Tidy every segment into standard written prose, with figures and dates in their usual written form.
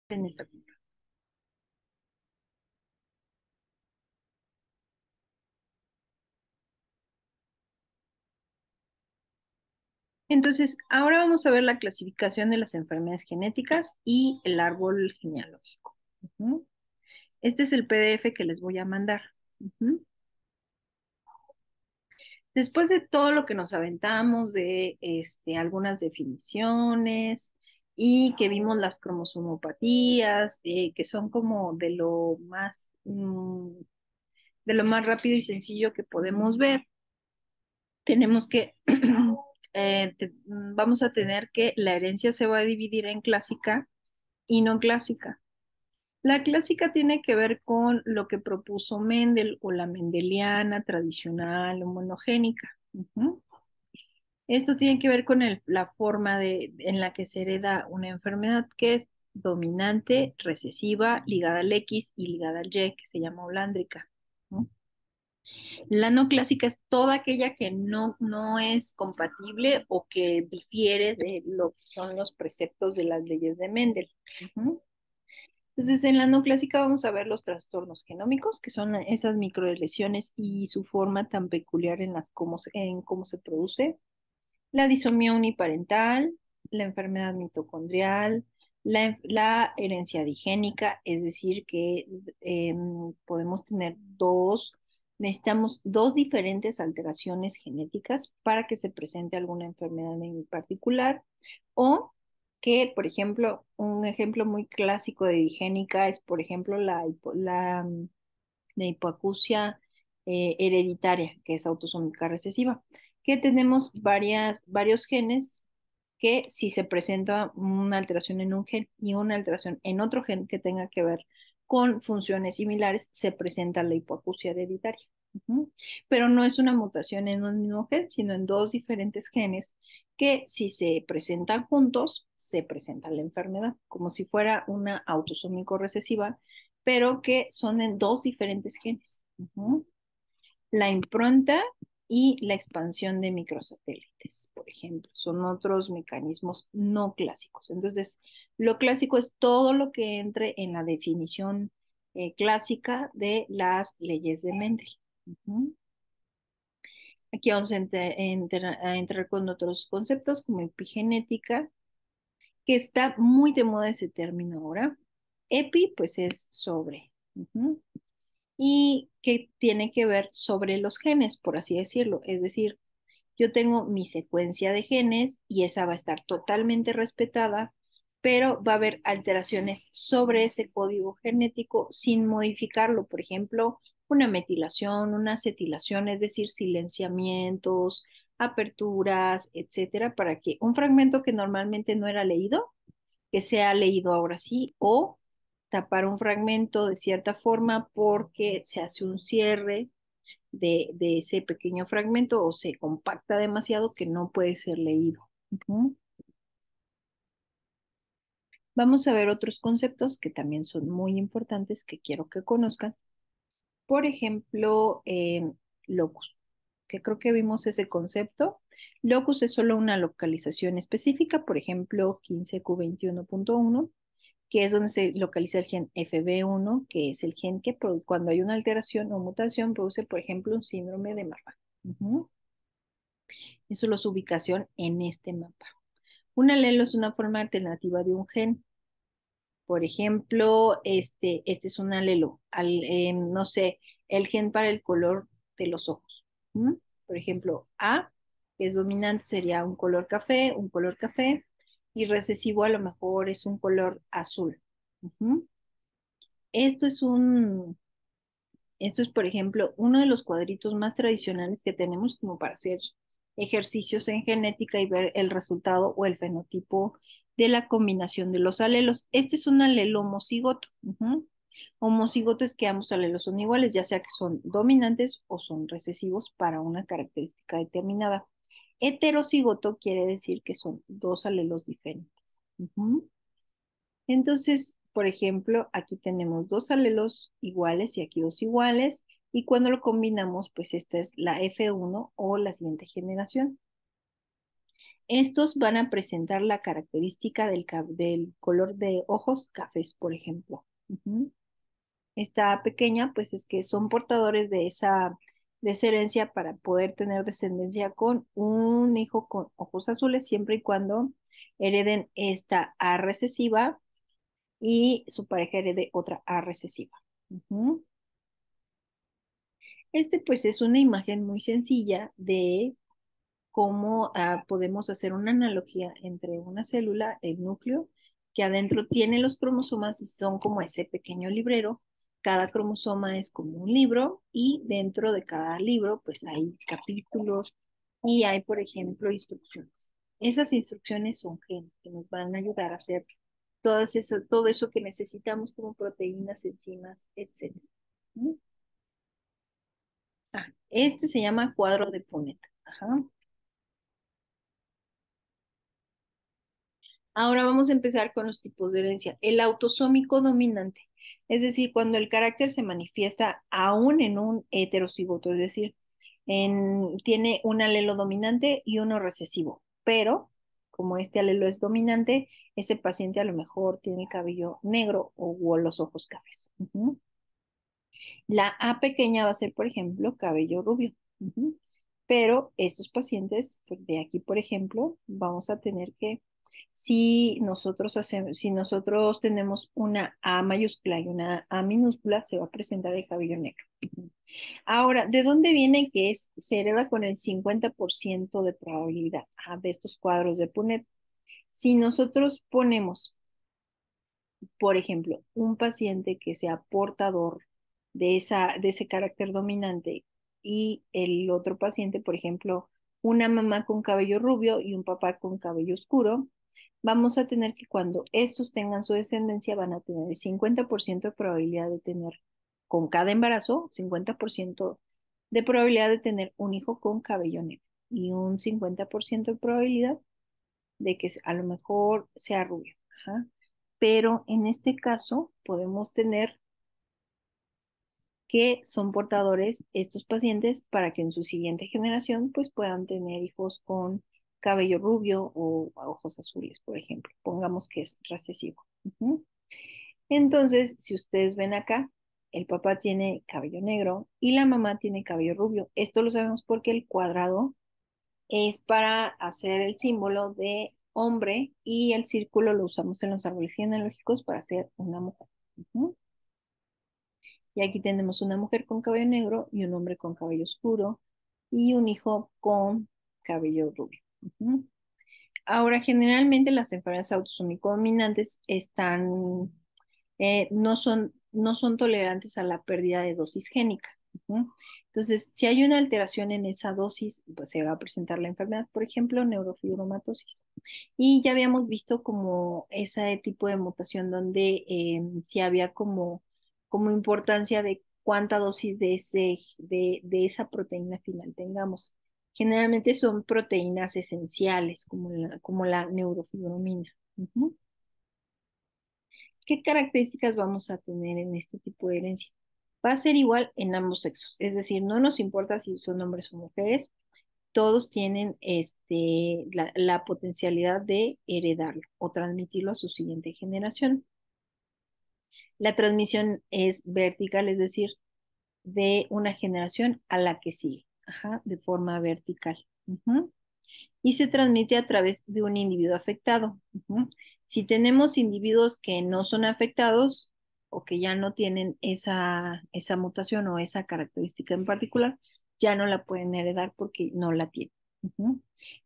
en esta. Entonces, ahora vamos a ver la clasificación de las enfermedades genéticas y el árbol genealógico. Ujú. Este es el PDF que les voy a mandar. Ujú. Después de todo lo que nos aventamos de algunas definiciones y que vimos las cromosomopatías, que son como de lo más rápido y sencillo que podemos ver, tenemos que, vamos a tener que la herencia se va a dividir en clásica y no clásica. La clásica tiene que ver con lo que propuso Mendel o la mendeliana tradicional o monogénica. Ujú. Esto tiene que ver con la forma en la que se hereda una enfermedad que es dominante, recesiva, ligada al X y ligada al Y, que se llama holándrica. ¿No? La no clásica es toda aquella que no es compatible o que difiere de lo que son los preceptos de las leyes de Mendel. Ujú. Entonces, en la no clásica vamos a ver los trastornos genómicos, que son esas microlesiones y su forma tan peculiar en cómo se produce, la disomía uniparental, la enfermedad mitocondrial, la herencia digénica, es decir, que podemos tener necesitamos dos diferentes alteraciones genéticas para que se presente alguna enfermedad en particular, o que, por ejemplo, un ejemplo muy clásico de digénica es, por ejemplo, la hipoacusia hereditaria, que es autosómica recesiva, que tenemos varios genes que si se presenta una alteración en un gen y una alteración en otro gen que tenga que ver con funciones similares, se presenta la hipoacusia hereditaria. Ujú. Pero no es una mutación en un mismo gen, sino en dos diferentes genes que si se presentan juntos, se presenta la enfermedad, como si fuera una autosómico recesiva, pero que son en dos diferentes genes. Ujú. La impronta y la expansión de microsatélites, por ejemplo, son otros mecanismos no clásicos. Entonces, lo clásico es todo lo que entre en la definición clásica de las leyes de Mendel. Ujú. Aquí vamos a entrar con otros conceptos como epigenética, que está muy de moda ese término ahora. Epi, pues es sobre. Ujú. Y que tiene que ver sobre los genes, por así decirlo. Es decir, yo tengo mi secuencia de genes y esa va a estar totalmente respetada, pero va a haber alteraciones sobre ese código genético sin modificarlo. Por ejemplo, una metilación, una acetilación, es decir, silenciamientos, aperturas, etcétera, para que un fragmento que normalmente no era leído, que sea leído ahora sí, o tapar un fragmento de cierta forma porque se hace un cierre de ese pequeño fragmento o se compacta demasiado que no puede ser leído. Ujú. Vamos a ver otros conceptos que también son muy importantes que quiero que conozcan. Por ejemplo, locus, que creo que vimos ese concepto. Locus es solo una localización específica, por ejemplo, 15q21.1, que es donde se localiza el gen FB1, que es el gen que cuando hay una alteración o mutación produce, por ejemplo, un síndrome de Marfan. Ujú. Eso es su ubicación en este mapa. Un alelo es una forma alternativa de un gen. Por ejemplo, este es un alelo, no sé, el gen para el color de los ojos. ¿Mm? Por ejemplo, A, que es dominante, sería un color café, y recesivo a lo mejor es un color azul. Ujú. Esto es esto es, por ejemplo, uno de los cuadritos más tradicionales que tenemos como para hacer ejercicios en genética y ver el resultado o el fenotipo de la combinación de los alelos. Este es un alelo homocigoto. Ujú. Homocigoto es que ambos alelos son iguales, ya sea que son dominantes o son recesivos para una característica determinada. Heterocigoto quiere decir que son dos alelos diferentes. Ujú. Entonces, por ejemplo, aquí tenemos dos alelos iguales y aquí dos iguales, y cuando lo combinamos, pues esta es la F1 o la siguiente generación. Estos van a presentar la característica del color de ojos cafés, por ejemplo. Ujú. Esta pequeña, pues es que son portadores de esa herencia para poder tener descendencia con un hijo con ojos azules, siempre y cuando hereden esta A recesiva y su pareja herede otra A recesiva. Ujú. Este, pues, es una imagen muy sencilla de cómo podemos hacer una analogía entre una célula, el núcleo, que adentro tiene los cromosomas y son como ese pequeño librero. Cada cromosoma es como un libro y dentro de cada libro pues hay capítulos y hay, por ejemplo, instrucciones. Esas instrucciones son genes que nos van a ayudar a hacer todo eso que necesitamos como proteínas, enzimas, etcétera. ¿Mm? Este se llama cuadro de Punnett. Ajá. Ahora vamos a empezar con los tipos de herencia. El autosómico dominante, es decir, cuando el carácter se manifiesta aún en un heterocigoto, es decir, tiene un alelo dominante y uno recesivo, pero como este alelo es dominante, ese paciente a lo mejor tiene el cabello negro o los ojos cafés. Ujú. La A pequeña va a ser, por ejemplo, cabello rubio. Ujú. Pero estos pacientes, pues, de aquí, por ejemplo, vamos a tener que, si nosotros tenemos una A mayúscula y una A minúscula, se va a presentar el cabello negro. Ujú. Ahora, ¿de dónde viene que se hereda con el 50% de probabilidad de estos cuadros de Punnett? Si nosotros ponemos, por ejemplo, un paciente que sea portador de ese carácter dominante y el otro paciente, por ejemplo, una mamá con cabello rubio y un papá con cabello oscuro, vamos a tener que cuando estos tengan su descendencia van a tener el 50% de probabilidad de tener con cada embarazo, 50% de probabilidad de tener un hijo con cabello negro y un 50% de probabilidad de que a lo mejor sea rubio. Ajá. Pero en este caso podemos tener que son portadores estos pacientes para que en su siguiente generación pues puedan tener hijos con cabello rubio o ojos azules, por ejemplo. Pongamos que es recesivo. Ujú. Entonces, si ustedes ven acá, el papá tiene cabello negro y la mamá tiene cabello rubio. Esto lo sabemos porque el cuadrado es para hacer el símbolo de hombre y el círculo lo usamos en los árboles genealógicos para hacer una mujer. Ujú. Y aquí tenemos una mujer con cabello negro y un hombre con cabello oscuro y un hijo con cabello rubio. Ujú. Ahora, generalmente las enfermedades autosómico dominantes no son tolerantes a la pérdida de dosis génica. Ujú. Entonces, si hay una alteración en esa dosis, pues se va a presentar la enfermedad, por ejemplo, neurofibromatosis. Y ya habíamos visto como ese tipo de mutación donde sí había como importancia de cuánta dosis de esa proteína final tengamos. Generalmente son proteínas esenciales, como la neurofibromina. Ujú. ¿Qué características vamos a tener en este tipo de herencia? Va a ser igual en ambos sexos, es decir, no nos importa si son hombres o mujeres, todos tienen la potencialidad de heredarlo o transmitirlo a su siguiente generación. La transmisión es vertical, es decir, de una generación a la que sigue, ajá, de forma vertical. Ujú. Y se transmite a través de un individuo afectado. Ujú. Si tenemos individuos que no son afectados o que ya no tienen esa mutación o esa característica en particular, ya no la pueden heredar porque no la tienen. Ujú.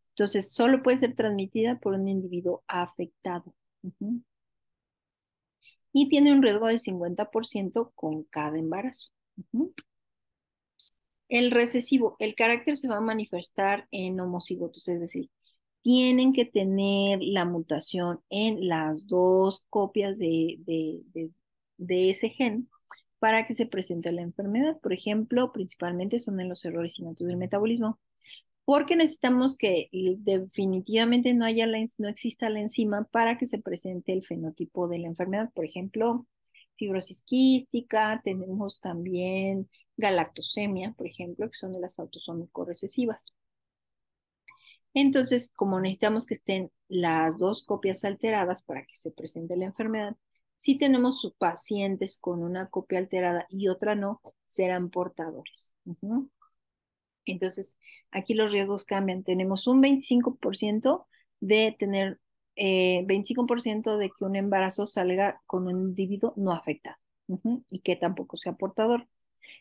Entonces, solo puede ser transmitida por un individuo afectado. Ujú. Y tiene un riesgo del 50% con cada embarazo. Ujú. El recesivo, el carácter se va a manifestar en homocigotos, es decir, tienen que tener la mutación en las dos copias de ese gen para que se presente la enfermedad. Por ejemplo, principalmente son en los errores innatos del metabolismo, porque necesitamos que definitivamente no exista la enzima para que se presente el fenotipo de la enfermedad. Por ejemplo, fibrosis quística, tenemos también galactosemia, por ejemplo, que son de las autosómico recesivas. Entonces, como necesitamos que estén las dos copias alteradas para que se presente la enfermedad, si tenemos pacientes con una copia alterada y otra no, serán portadores. Ujú. Entonces, aquí los riesgos cambian. Tenemos un 25% de tener, 25% de que un embarazo salga con un individuo no afectado, ujú, y que tampoco sea portador.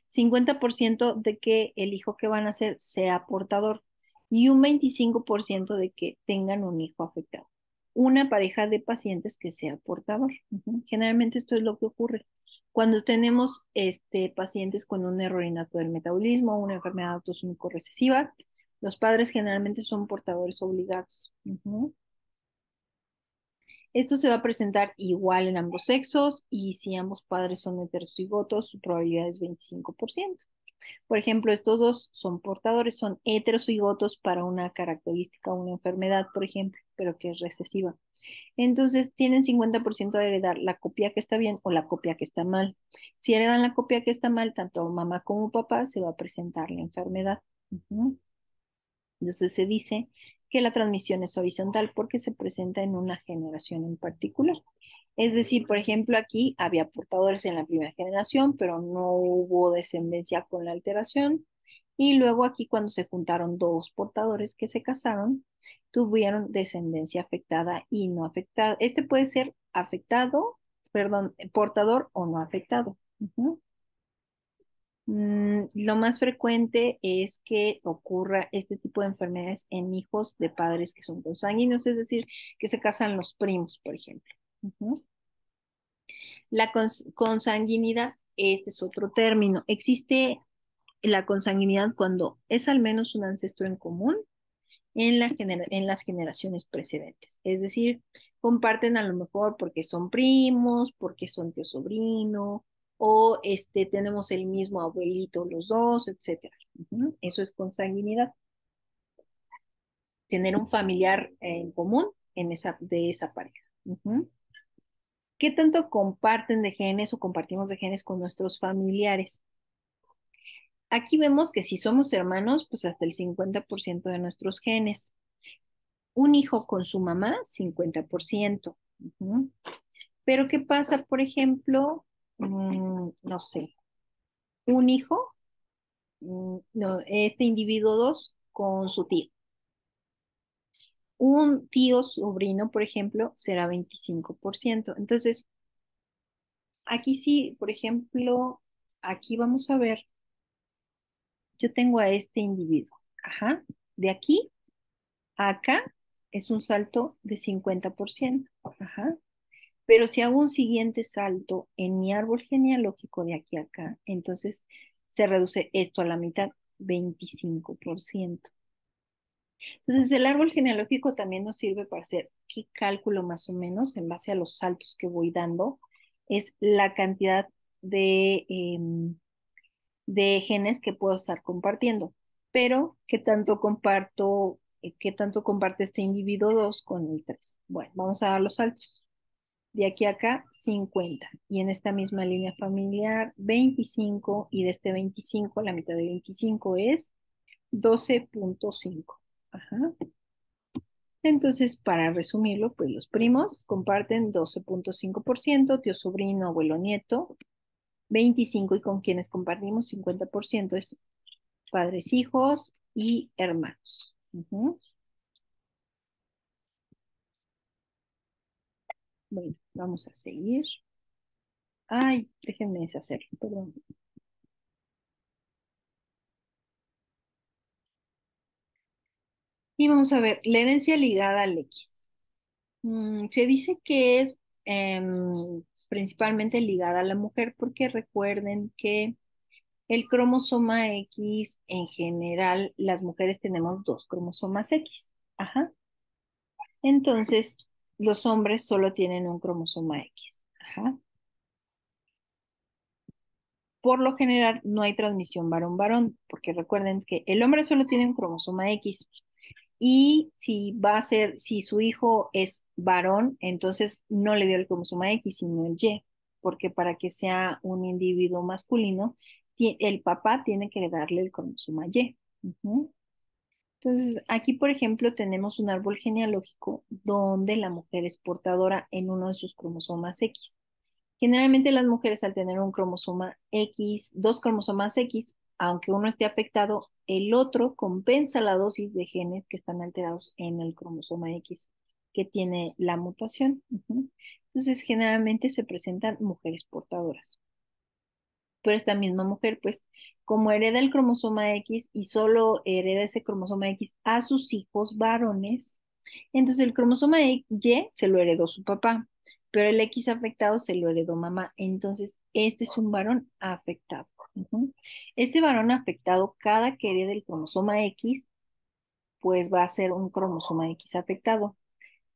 50% de que el hijo que van a hacer sea portador y un 25% de que tengan un hijo afectado. Una pareja de pacientes que sea portador. Ujú. Generalmente esto es lo que ocurre. Cuando tenemos pacientes con un error innato del metabolismo, una enfermedad autosómico recesiva, los padres generalmente son portadores obligados. Ujú. Esto se va a presentar igual en ambos sexos y si ambos padres son heterocigotos, su probabilidad es 25%. Por ejemplo, estos dos son portadores, son heterocigotos para una característica, una enfermedad, por ejemplo, pero que es recesiva. Entonces, tienen 50% de heredar la copia que está bien o la copia que está mal. Si heredan la copia que está mal, tanto mamá como papá, se va a presentar la enfermedad. Ujú. Entonces, se dice que la transmisión es horizontal porque se presenta en una generación en particular. Es decir, por ejemplo, aquí había portadores en la primera generación, pero no hubo descendencia con la alteración. Y luego aquí cuando se juntaron dos portadores que se casaron, tuvieron descendencia afectada y no afectada. Este puede ser afectado, perdón, portador o no afectado. Ujú. Lo más frecuente es que ocurra este tipo de enfermedades en hijos de padres que son consanguíneos, es decir, que se casan los primos, por ejemplo. Ujú. La consanguinidad, este es otro término. Existe la consanguinidad cuando es al menos un ancestro en común en las generaciones precedentes. Es decir, comparten a lo mejor porque son primos, porque son tío sobrino, o tenemos el mismo abuelito los dos, etcétera. Ujú. Eso es consanguinidad. Tener un familiar en común de esa pareja. Ujú. ¿Qué tanto comparten de genes o compartimos de genes con nuestros familiares? Aquí vemos que si somos hermanos, pues hasta el 50% de nuestros genes. Un hijo con su mamá, 50%. Ujú. Pero ¿qué pasa, por ejemplo, no sé, un hijo, no, este individuo 2 con su tío? Un tío sobrino, por ejemplo, será 25%. Entonces, aquí sí, por ejemplo, aquí vamos a ver, yo tengo a este individuo. Ajá. De aquí a acá es un salto de 50%. Ajá. Pero si hago un siguiente salto en mi árbol genealógico de aquí a acá, entonces se reduce esto a la mitad, 25%. Entonces el árbol genealógico también nos sirve para hacer qué cálculo más o menos en base a los saltos que voy dando, es la cantidad de genes que puedo estar compartiendo, pero qué tanto comparte este individuo 2 con el 3. Bueno, vamos a dar los saltos. De aquí a acá, 50. Y en esta misma línea familiar, 25. Y de este 25, la mitad de 25 es 12,5. Ajá. Entonces, para resumirlo, pues los primos comparten 12,5%, tío, sobrino, abuelo, nieto, 25, y con quienes compartimos 50% es padres, hijos y hermanos. Ujú. Bueno, vamos a seguir. Ay, déjenme deshacerlo, perdón. Y vamos a ver, la herencia ligada al X. Se dice que es principalmente ligada a la mujer porque recuerden que el cromosoma X, en general, las mujeres tenemos dos cromosomas X. Ajá. Entonces, los hombres solo tienen un cromosoma X. Ajá. Por lo general, no hay transmisión varón-varón, porque recuerden que el hombre solo tiene un cromosoma X. Y si va a ser, si su hijo es varón, entonces no le dio el cromosoma X, sino el Y, porque para que sea un individuo masculino, el papá tiene que darle el cromosoma Y. Ujú. Entonces, aquí, por ejemplo, tenemos un árbol genealógico donde la mujer es portadora en uno de sus cromosomas X. Generalmente las mujeres al tener un cromosoma X, dos cromosomas X, aunque uno esté afectado, el otro compensa la dosis de genes que están alterados en el cromosoma X que tiene la mutación. Ujú. Entonces, generalmente se presentan mujeres portadoras. Pero esta misma mujer, pues, como hereda el cromosoma X y solo hereda ese cromosoma X a sus hijos varones, entonces el cromosoma Y se lo heredó su papá, pero el X afectado se lo heredó mamá. Entonces, este es un varón afectado. Ujú. Este varón afectado, cada que herede el cromosoma X, pues va a ser un cromosoma X afectado.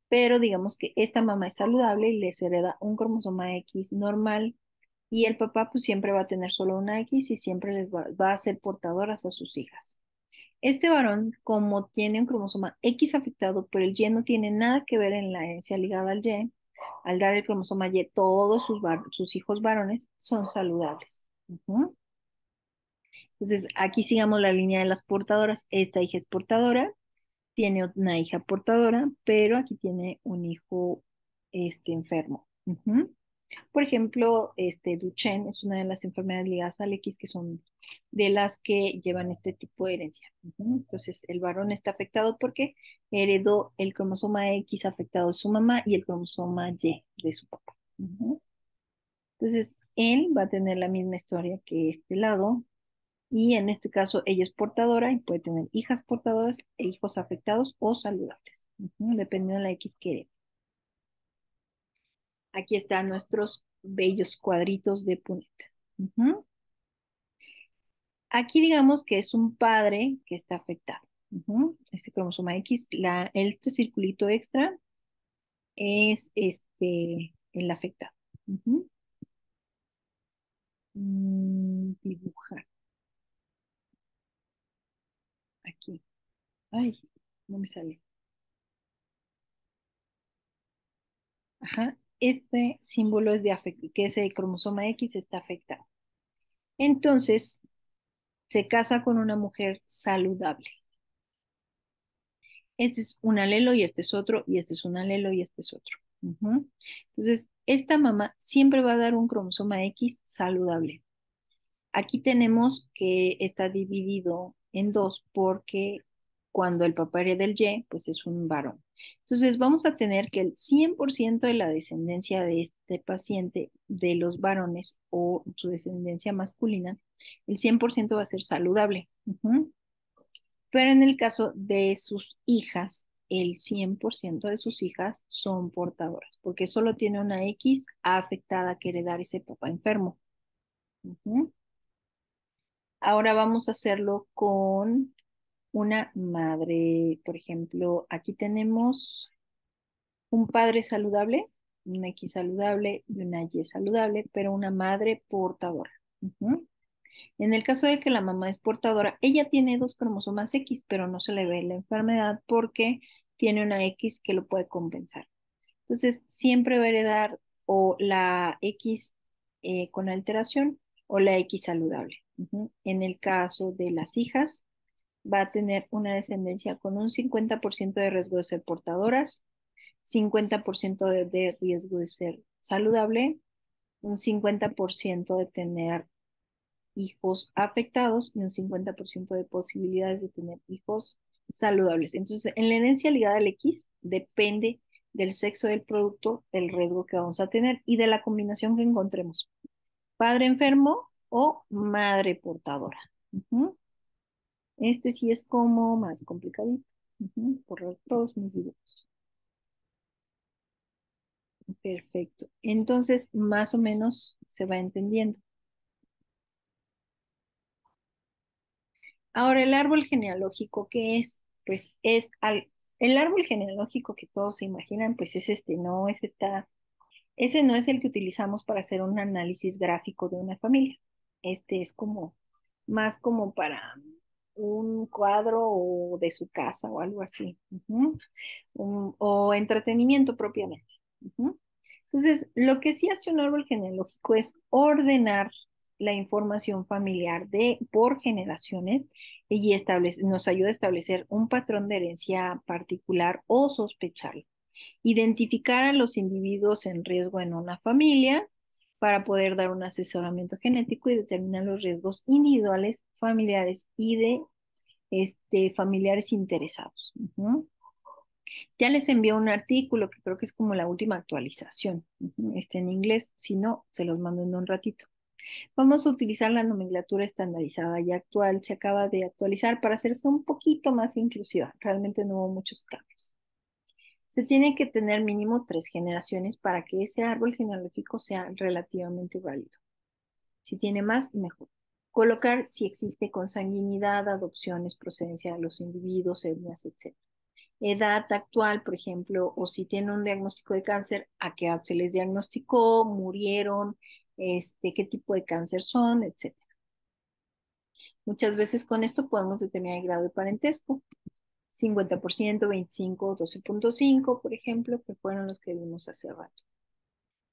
Pero digamos que esta mamá es saludable y les hereda un cromosoma X normal y el papá pues siempre va a tener solo una X y siempre va a ser portadoras a sus hijas. Este varón, como tiene un cromosoma X afectado, pero el Y no tiene nada que ver en la herencia ligada al Y, al dar el cromosoma Y, todos sus hijos varones son saludables. Ujú. Entonces, aquí sigamos la línea de las portadoras. Esta hija es portadora, tiene una hija portadora, pero aquí tiene un hijo enfermo. Ujú. Por ejemplo, Duchenne es una de las enfermedades ligadas al X que son de las que llevan este tipo de herencia. Ujú. Entonces, el varón está afectado porque heredó el cromosoma X afectado de su mamá y el cromosoma Y de su papá. Ujú. Entonces, él va a tener la misma historia que este lado y en este caso ella es portadora y puede tener hijas portadoras e hijos afectados o saludables, ujú, dependiendo de la X que herede. Aquí están nuestros bellos cuadritos de Punnett. Ujú. Aquí digamos que es un padre que está afectado. Ujú. Este cromosoma X, este circulito extra es el afectado. Ujú. Dibujar aquí. Ay, no me sale. Ajá. Este símbolo es de afecto, que ese cromosoma X está afectado. Entonces, se casa con una mujer saludable. Este es un alelo y este es otro, y este es un alelo y este es otro. Ujú. Entonces, esta mamá siempre va a dar un cromosoma X saludable. Aquí tenemos que está dividido en dos porque cuando el papá hereda el Y, pues es un varón. Entonces, vamos a tener que el 100% de la descendencia de este paciente, de los varones o su descendencia masculina, el 100% va a ser saludable. Ujú. Pero en el caso de sus hijas, el 100% de sus hijas son portadoras, porque solo tiene una X afectada que heredar ese papá enfermo. Ujú. Ahora vamos a hacerlo con una madre. Por ejemplo, aquí tenemos un padre saludable, una X saludable y una Y saludable, pero una madre portadora. Ujú. En el caso de que la mamá es portadora, ella tiene dos cromosomas X, pero no se le ve la enfermedad porque tiene una X que lo puede compensar. Entonces, siempre va a heredar o la X con alteración o la X saludable. Ujú. En el caso de las hijas, va a tener una descendencia con un 50% de riesgo de ser portadoras, 50% de riesgo de ser saludable, un 50% de tener hijos afectados y un 50% de posibilidades de tener hijos saludables. Entonces, en la herencia ligada al X depende del sexo del producto, el riesgo que vamos a tener y de la combinación que encontremos. Padre enfermo o madre portadora. Ujú. Este sí es como más complicadito. Ujú. Por todos mis dibujos. Perfecto. Entonces, más o menos se va entendiendo. Ahora, el árbol genealógico, ¿qué es? Pues el árbol genealógico que todos se imaginan, pues es no es ese no es el que utilizamos para hacer un análisis gráfico de una familia. Este es como más como para un cuadro o de su casa o algo así. Ujú. O entretenimiento propiamente. Ujú. Entonces, lo que sí hace un árbol genealógico es ordenar la información familiar por generaciones y nos ayuda a establecer un patrón de herencia particular o sospechable. Identificar a los individuos en riesgo en una familia para poder dar un asesoramiento genético y determinar los riesgos individuales, familiares y de familiares interesados. Ya les envié un artículo que creo que es como la última actualización. Está en inglés, si no, se los mando en un ratito. Vamos a utilizar la nomenclatura estandarizada y actual. Se acaba de actualizar para hacerse un poquito más inclusiva. Realmente no hubo muchos cambios. Se tiene que tener mínimo 3 generaciones para que ese árbol genealógico sea relativamente válido. Si tiene más, mejor. Colocar si existe consanguinidad, adopciones, procedencia de los individuos, etnias, etc. Edad actual, por ejemplo, o si tienen un diagnóstico de cáncer, a qué edad se les diagnosticó, murieron, qué tipo de cáncer son, etcétera. Muchas veces con esto podemos determinar el grado de parentesco. 50%, 25, 12.5, por ejemplo, que fueron los que vimos hace rato.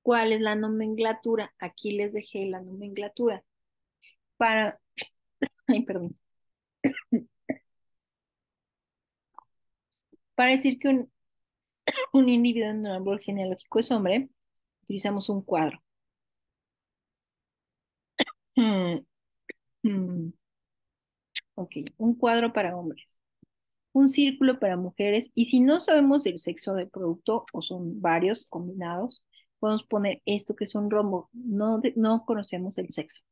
¿Cuál es la nomenclatura? Aquí les dejé la nomenclatura para, ay, perdón, para decir que un individuo en un árbol genealógico es hombre, utilizamos un cuadro. Hmm, hmm. Ok, un cuadro para hombres, un círculo para mujeres, y si no sabemos el sexo del producto o son varios combinados, podemos poner esto que es un rombo, no conocemos el sexo.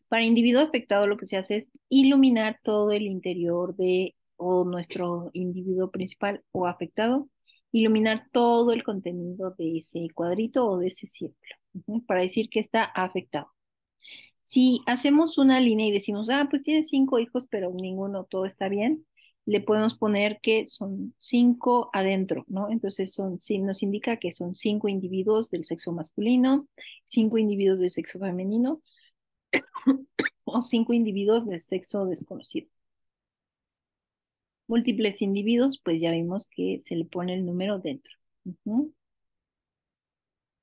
Para individuo afectado lo que se hace es iluminar todo el interior de o nuestro individuo principal o afectado, iluminar todo el contenido de ese cuadrito o de ese círculo, para decir que está afectado. Si hacemos una línea y decimos, pues tiene 5 hijos, pero ninguno, todo está bien, le podemos poner que son 5 adentro, ¿no? Entonces sí, nos indica que son 5 individuos del sexo masculino, 5 individuos del sexo femenino o 5 individuos de sexo desconocido. Múltiples individuos, pues ya vimos que se le pone el número dentro.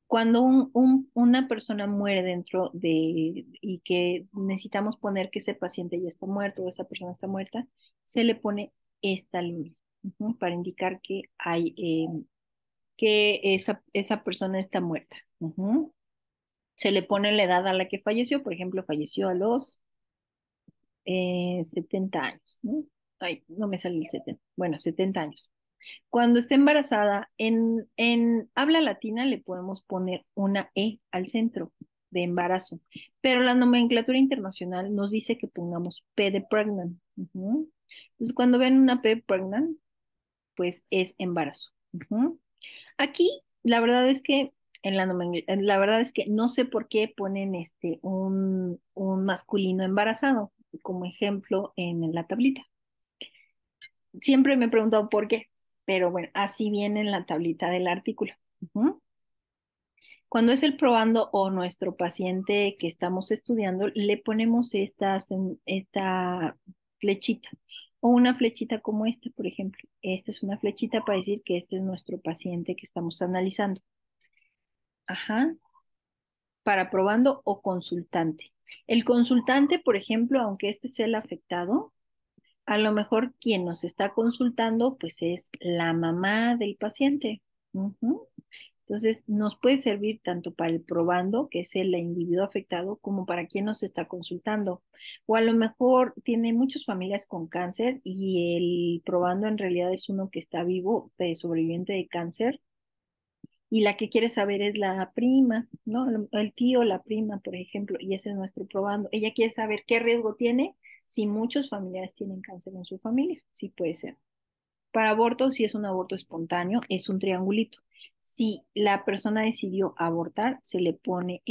Cuando una persona muere dentro y que necesitamos poner que ese paciente ya está muerto o esa persona está muerta, se le pone esta línea, para indicar que esa persona está muerta. Se le pone la edad a la que falleció, por ejemplo, falleció a los 70 años, ¿no? Ay, no me sale el 70. Bueno, 70 años. Cuando esté embarazada, en habla latina le podemos poner una E al centro de embarazo, pero la nomenclatura internacional nos dice que pongamos P de pregnant. Entonces, cuando ven una P pregnant, pues es embarazo. Aquí, la verdad es que la verdad es que no sé por qué ponen un masculino embarazado como ejemplo en la tablita. Siempre me he preguntado por qué, pero bueno, así viene en la tablita del artículo. Cuando es el probando o nuestro paciente que estamos estudiando, le ponemos esta flechita o una flechita como esta, por ejemplo. Esta es una flechita para decir que este es nuestro paciente que estamos analizando. Ajá, para probando o consultante. El consultante, por ejemplo, aunque este sea el afectado, a lo mejor quien nos está consultando, pues es la mamá del paciente. Entonces, nos puede servir tanto para el probando, que es el individuo afectado, como para quien nos está consultando. O a lo mejor tiene muchas familias con cáncer y el probando en realidad es uno que está vivo, sobreviviente de cáncer, y la que quiere saber es la prima, ¿no? El tío, la prima, por ejemplo, y ese es nuestro probando. Ella quiere saber qué riesgo tiene si muchos familiares tienen cáncer en su familia. Sí puede ser. Para aborto, si es un aborto espontáneo, es un triangulito. Si la persona decidió abortar, se le pone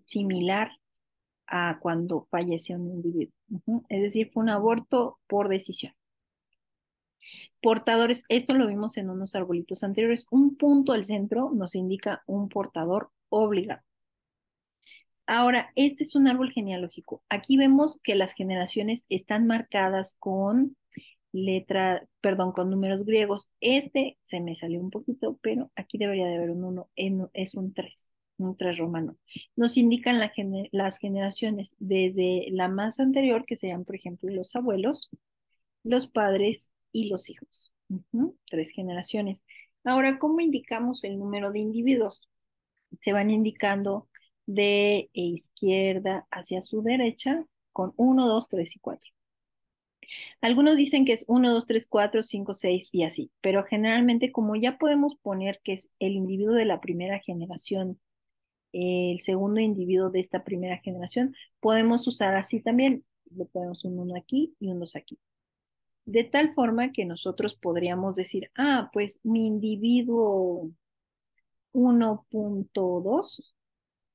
similar a cuando fallece un individuo. Es decir, fue un aborto por decisión. Portadores, esto lo vimos en unos arbolitos anteriores. Un punto al centro nos indica un portador obligado. Ahora, este es un árbol genealógico. Aquí vemos que las generaciones están marcadas con con números griegos. Este se me salió un poquito, pero aquí debería de haber un 1, es un 3. un 3 romano. Nos indican las generaciones desde la más anterior, que serían, por ejemplo, los abuelos, los padres y los hijos. 3 generaciones. Ahora, ¿cómo indicamos el número de individuos? Se van indicando de izquierda hacia su derecha con 1, 2, 3 y 4. Algunos dicen que es 1, 2, 3, 4, 5, 6 y así, pero generalmente como ya podemos poner que es el individuo de la primera generación, el segundo individuo de esta primera generación, podemos usar así también. Le ponemos un 1 aquí y un 2 aquí. De tal forma que nosotros podríamos decir, pues mi individuo 1.2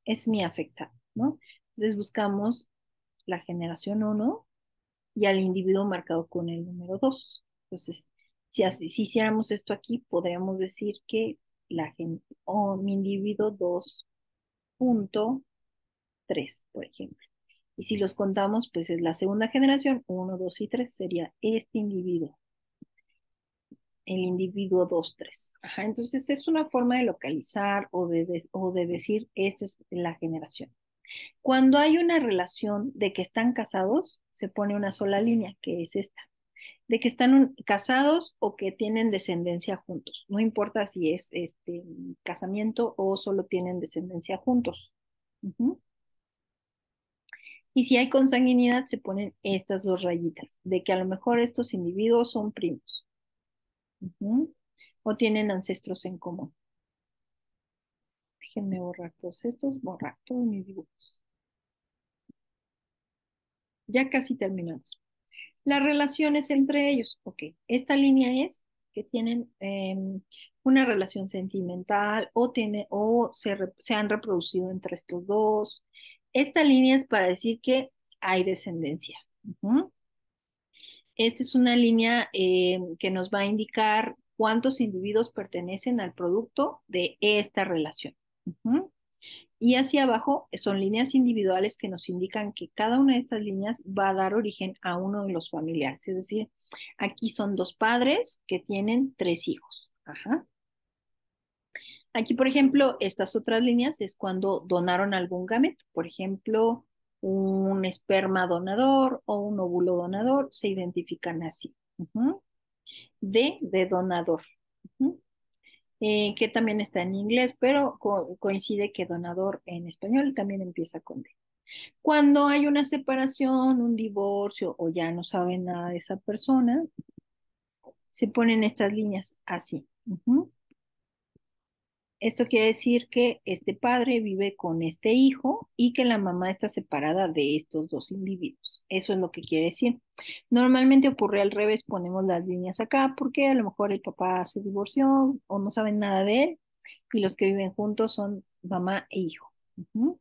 es mi afectado, ¿no? Entonces buscamos la generación 1 y al individuo marcado con el número 2. Entonces, si hiciéramos esto aquí, podríamos decir que mi individuo 2.3, por ejemplo. Y si los contamos, pues es la segunda generación, 1, 2 y 3 sería este individuo, el individuo 2, 3. Ajá, entonces es una forma de localizar o de decir, esta es la generación. Cuando hay una relación de que están casados, se pone una sola línea, que es esta. De que están casados o que tienen descendencia juntos. No importa si es casamiento o solo tienen descendencia juntos. Ujú. Y si hay consanguinidad, se ponen estas 2 rayitas, de que a lo mejor estos individuos son primos. Ujú. O tienen ancestros en común. Déjenme borrar todos estos, borrar todos mis dibujos. Ya casi terminamos. Las relaciones entre ellos. Ok, esta línea es que tienen una relación sentimental o se han reproducido entre estos dos. Esta línea es para decir que hay descendencia. Ujú. Esta es una línea que nos va a indicar cuántos individuos pertenecen al producto de esta relación. Ujú. Y hacia abajo son líneas individuales que nos indican que cada una de estas líneas va a dar origen a uno de los familiares. Es decir, aquí son 2 padres que tienen 3 hijos. Ajá. Aquí, por ejemplo, estas otras líneas es cuando donaron algún gameto. Por ejemplo, un esperma donador o un óvulo donador se identifican así. Ujú. D de donador. Ujú. Que también está en inglés, pero coincide que donador en español también empieza con D. Cuando hay una separación, un divorcio o ya no saben nada de esa persona, se ponen estas líneas así. Ujú. Esto quiere decir que este padre vive con este hijo y que la mamá está separada de estos 2 individuos. Eso es lo que quiere decir. Normalmente ocurre al revés, ponemos las líneas acá porque a lo mejor el papá se divorció o no saben nada de él y los que viven juntos son mamá e hijo. Ujú.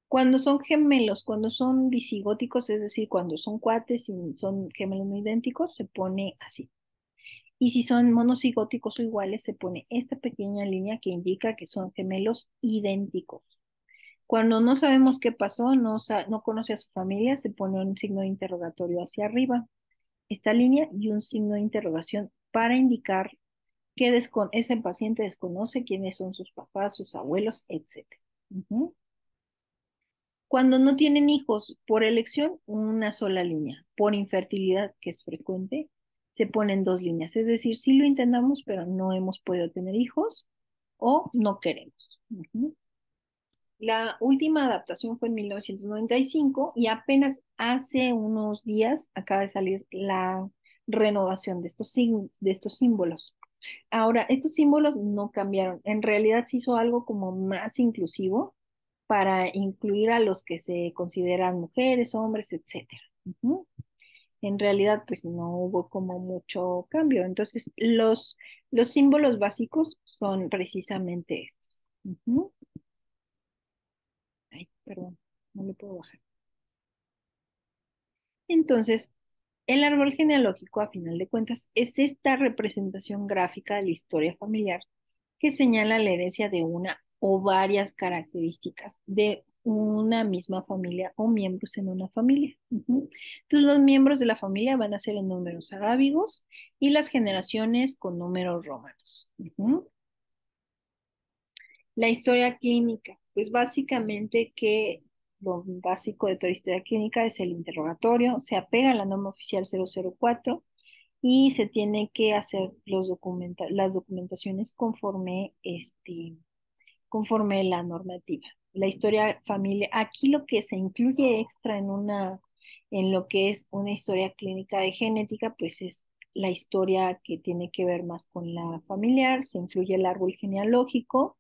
Cuando son gemelos, cuando son disigóticos, es decir, cuando son cuates y son gemelos no idénticos, se pone así. Y si son monocigóticos o iguales, se pone esta pequeña línea que indica que son gemelos idénticos. Cuando no sabemos qué pasó, no conoce a su familia, se pone un signo de interrogatorio hacia arriba, esta línea y un signo de interrogación para indicar que ese paciente desconoce quiénes son sus papás, sus abuelos, etc. Ujú. Cuando no tienen hijos por elección, una sola línea. Por infertilidad, que es frecuente, se ponen 2 líneas. Es decir, sí lo intentamos, pero no hemos podido tener hijos o no queremos. Ujú. La última adaptación fue en 1995 y apenas hace unos días acaba de salir la renovación de de estos símbolos. Ahora, estos símbolos no cambiaron. En realidad se hizo algo como más inclusivo para incluir a los que se consideran mujeres, hombres, etcétera. Ujú. En realidad, pues no hubo como mucho cambio. Entonces, los símbolos básicos son precisamente estos. Ujú. Ay, perdón, no le puedo bajar. Entonces, el árbol genealógico, a final de cuentas, es esta representación gráfica de la historia familiar que señala la herencia de una o varias características de una misma familia o miembros en una familia. Ujú. Entonces, los miembros de la familia van a ser en números arábigos y las generaciones con números romanos. Ujú. La historia clínica, pues básicamente que lo básico de toda historia clínica es el interrogatorio, se apega a la norma oficial 004 y se tiene que hacer las documentaciones conforme la normativa. La historia familiar, aquí lo que se incluye extra en lo que es una historia clínica de genética, pues es la historia que tiene que ver más con la familiar, se incluye el árbol genealógico,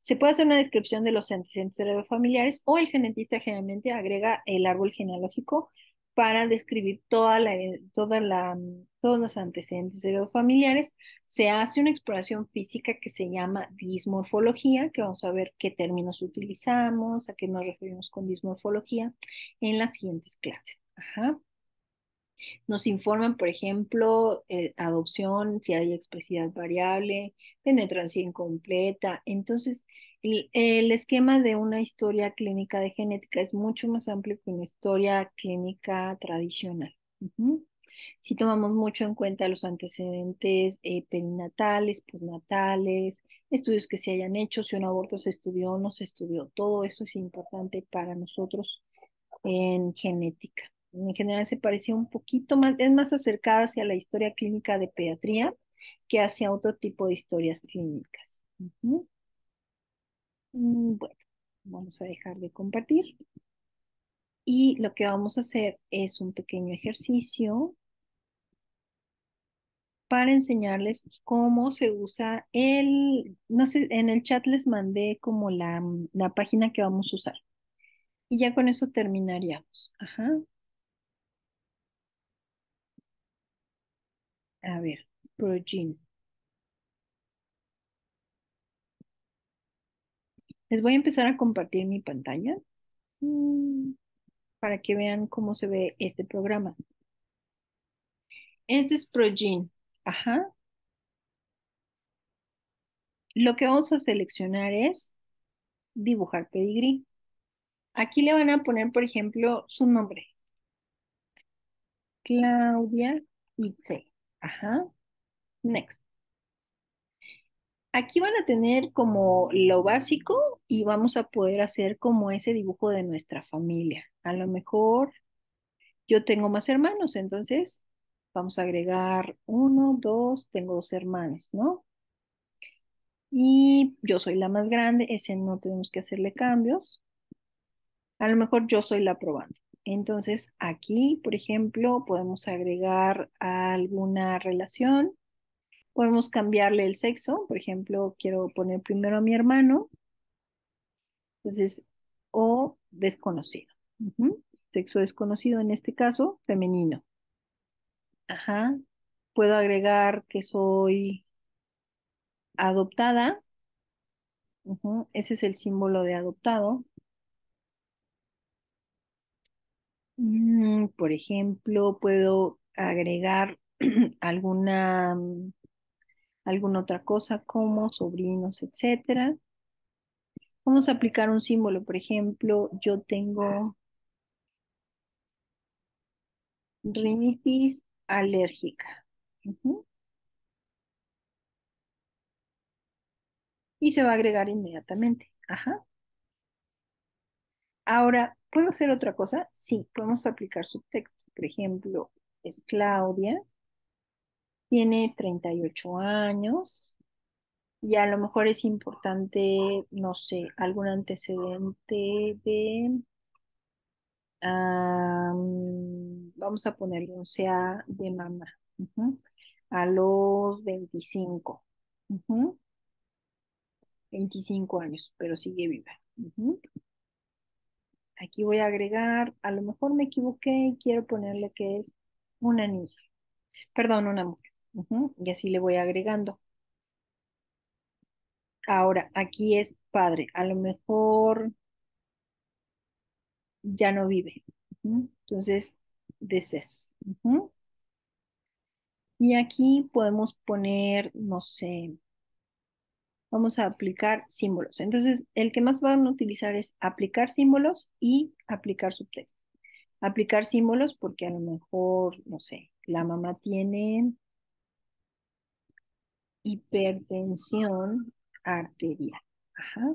se puede hacer una descripción de los antecedentes heredofamiliares o el genetista generalmente agrega el árbol genealógico para describir todos los antecedentes heredofamiliares. Se hace una exploración física que se llama dismorfología, que vamos a ver qué términos utilizamos, a qué nos referimos con dismorfología en las siguientes clases. Ajá. Nos informan, por ejemplo, adopción, si hay expresividad variable, penetrancia incompleta. Entonces, el esquema de una historia clínica de genética es mucho más amplio que una historia clínica tradicional. Ujú. Si tomamos mucho en cuenta los antecedentes perinatales, postnatales, estudios que se hayan hecho, si un aborto se estudió o no se estudió, todo eso es importante para nosotros en genética. En general se parecía un poquito más, es más acercada hacia la historia clínica de pediatría que hacia otro tipo de historias clínicas. Ujú. Bueno, vamos a dejar de compartir y lo que vamos a hacer es un pequeño ejercicio para enseñarles cómo se usa no sé, en el chat les mandé como la página que vamos a usar y ya con eso terminaríamos. Ajá, a ver, Progene. Les voy a empezar a compartir mi pantalla mm, para que vean cómo se ve este programa. Este es Progene. Ajá. Lo que vamos a seleccionar es dibujar pedigrí. Aquí le van a poner, por ejemplo, su nombre. Claudia Itzel. Ajá. Next. Aquí van a tener como lo básico y vamos a poder hacer como ese dibujo de nuestra familia. A lo mejor yo tengo más hermanos, entonces vamos a agregar uno, dos, tengo dos hermanos, ¿no? Y yo soy la más grande, ese no tenemos que hacerle cambios. A lo mejor yo soy la probanda. Entonces aquí, por ejemplo, podemos agregar alguna relación, podemos cambiarle el sexo, por ejemplo, quiero poner primero a mi hermano, entonces, o desconocido. Ujú. Sexo desconocido en este caso, femenino. Ajá. Puedo agregar que soy adoptada. Ujú. Ese es el símbolo de adoptado. Por ejemplo, puedo agregar alguna, alguna otra cosa como sobrinos, etcétera. Vamos a aplicar un símbolo. Por ejemplo, yo tengo rinitis alérgica. Ujú. Y se va a agregar inmediatamente. Ajá. Ahora, ¿puedo hacer otra cosa? Sí, podemos aplicar subtexto. Por ejemplo, es Claudia, tiene 38 años. Y a lo mejor es importante, no sé, algún antecedente vamos a ponerle un CA de mamá, ujú, a los 25, ujú, 25 años, pero sigue viva. Ujú. Aquí voy a agregar, a lo mejor me equivoqué y quiero ponerle que es una niña, perdón, una mujer. Ujú, y así le voy agregando. Ahora, aquí es padre, a lo mejor ya no vive. Ujú. Entonces, deceased. Ujú. Y aquí podemos poner, no sé, vamos a aplicar símbolos. Entonces, el que más van a utilizar es aplicar símbolos y aplicar subtexto. Aplicar símbolos porque a lo mejor, no sé, la mamá tiene hipertensión arterial. Ajá.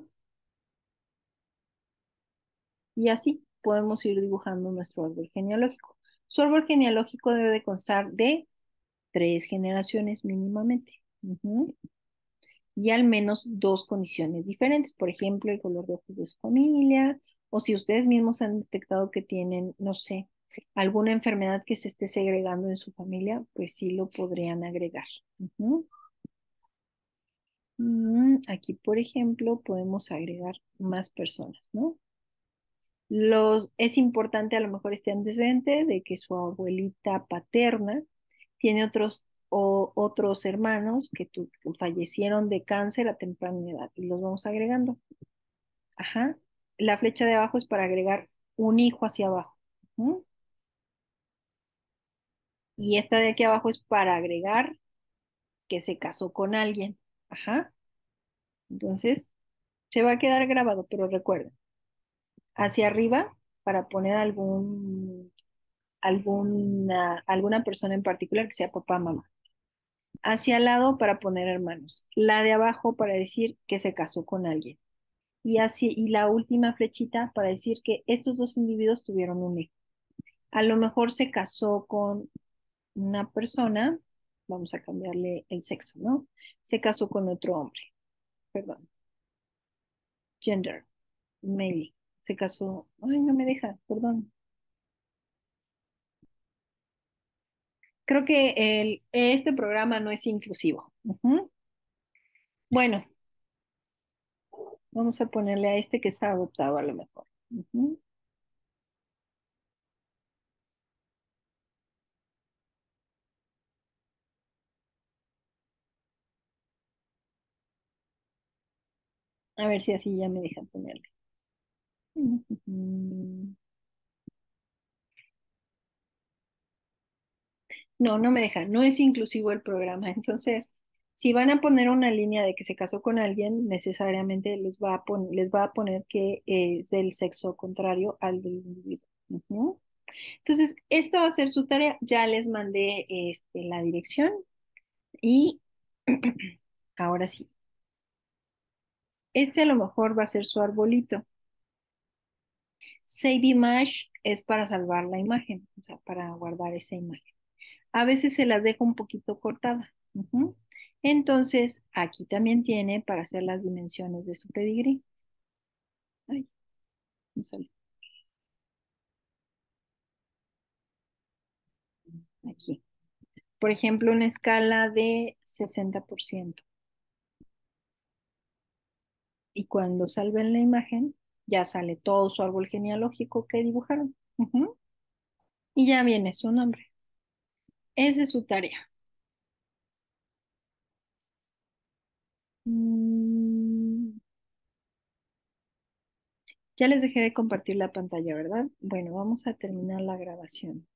Y así podemos ir dibujando nuestro árbol genealógico. Su árbol genealógico debe de constar de 3 generaciones mínimamente. Ujú. Y al menos 2 condiciones diferentes. Por ejemplo, el color de ojos de su familia, o si ustedes mismos han detectado que tienen, no sé, alguna enfermedad que se esté segregando en su familia, pues sí lo podrían agregar. Ujú. Aquí, por ejemplo, podemos agregar más personas, ¿no? Es importante a lo mejor este antecedente de que su abuelita paterna tiene otros hermanos que fallecieron de cáncer a temprana edad y los vamos agregando. Ajá. La flecha de abajo es para agregar un hijo hacia abajo. Ujú. Y esta de aquí abajo es para agregar que se casó con alguien. Ajá. Entonces, se va a quedar grabado, pero recuerden, hacia arriba para poner alguna persona en particular que sea papá, mamá. Hacia el lado para poner hermanos. La de abajo para decir que se casó con alguien. Y la última flechita para decir que estos dos individuos tuvieron un hijo. A lo mejor se casó con una persona, vamos a cambiarle el sexo, ¿no? Se casó con otro hombre, perdón, gender, male. Se casó, ay, no me deja, perdón. Creo que este programa no es inclusivo. Ujú. Bueno, vamos a ponerle a este que se ha adoptado a lo mejor. Ujú. A ver si así ya me dejan ponerle. Ujú. No, no me deja, no es inclusivo el programa. Entonces, si van a poner una línea de que se casó con alguien, necesariamente les va a poner que es del sexo contrario al del individuo. Ujú. Entonces, esta va a ser su tarea. Ya les mandé la dirección y ahora sí, este a lo mejor va a ser su arbolito. Save image es para salvar la imagen, o sea, para guardar esa imagen. A veces se las dejo un poquito cortada. Ujú. Entonces, aquí también tiene para hacer las dimensiones de su pedigrí. Ay, no sale. Aquí. Por ejemplo, una escala de 60%. Y cuando salven la imagen, ya sale todo su árbol genealógico que dibujaron. Ujú. Y ya viene su nombre. Esa es su tarea. Mm, ya les dejé de compartir la pantalla, ¿verdad? Bueno, vamos a terminar la grabación.